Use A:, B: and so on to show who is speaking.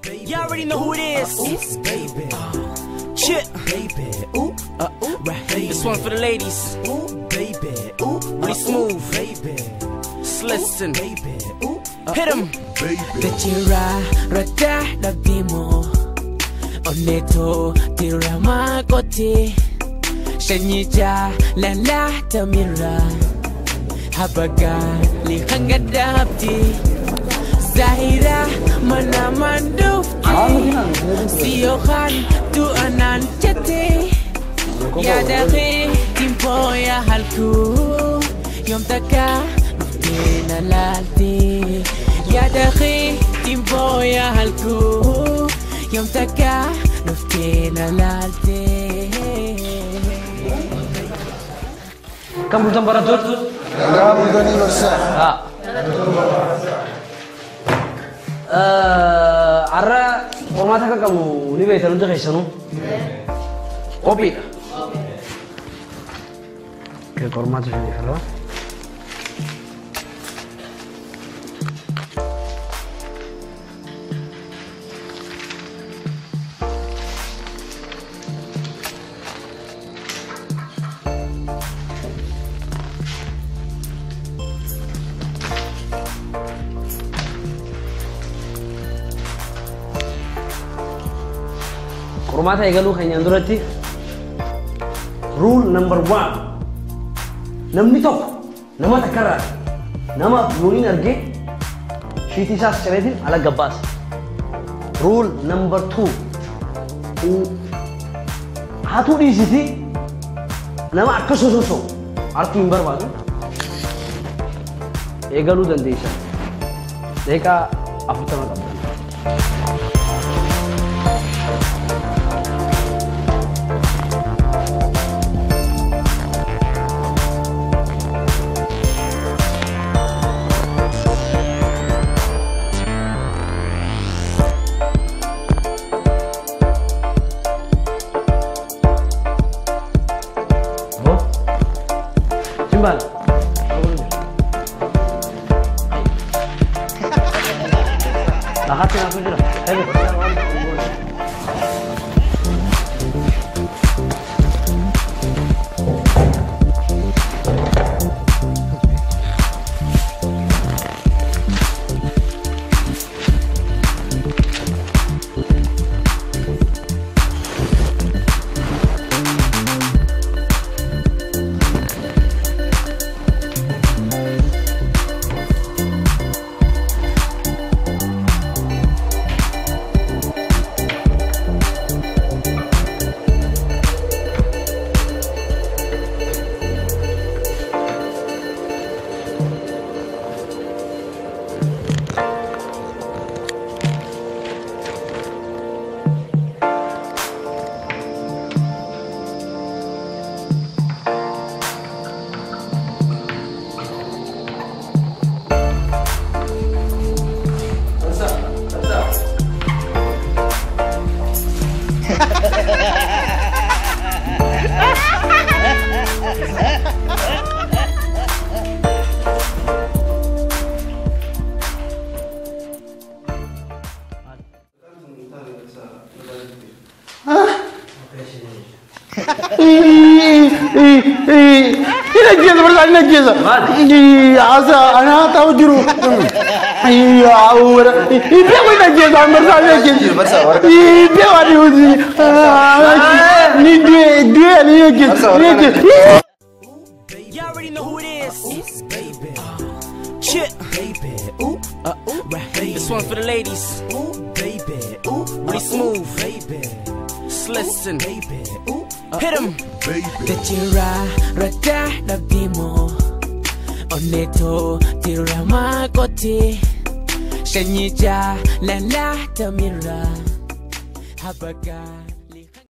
A: Y'all already know who it is. Ooh, baby. Chip. Baby. Ooh. Right. This one for the ladies. Ooh, baby. Ooh. Really smooth. Baby. Just listen. Baby. Ooh. Hit 'em.
B: Kachira rata dabimo Oneto tirama kote Shanyija lala tamira Habaga li hangadapti Zahira mana mandufti Siyohan tu anan chate Yadaki timpo ya halku Yom taka nuftina lalti Yadaki timpo ya halku Yom taka nuftina lalti
C: Kamu temperatur?
D: Kamu doni versa.
C: Arra format ka kamu ni be tanu jaga isanu. Kopi. Ke format ini kalau. Rumah egalu kanya durati. Rule number 1. Namni tok nama takara nama nunin arge shiti sas chaledin ala gabbas. Rule number 2. Hatu di sisi nama akka so arti imbar bagu. Egalu dandesha. Deka afutana kabda. Simbal. Lahatin aku jera.
D: Nageza. Asa ana tahu juru. Iya, ora. Ibe ko nageza marsa nageza. Ibe wali uzi. Ni dua ni nageza.
A: Y'all already know who it is. Ooh, baby. Chip. Baby. Ooh. Right. This one for the ladies. Ooh, baby. Ooh. Really smooth. Baby. Just listen. Baby. Ooh. Hit 'em.
B: Kachira rata dabimo Oneto tirama kote Shanyija lala tamira Habaga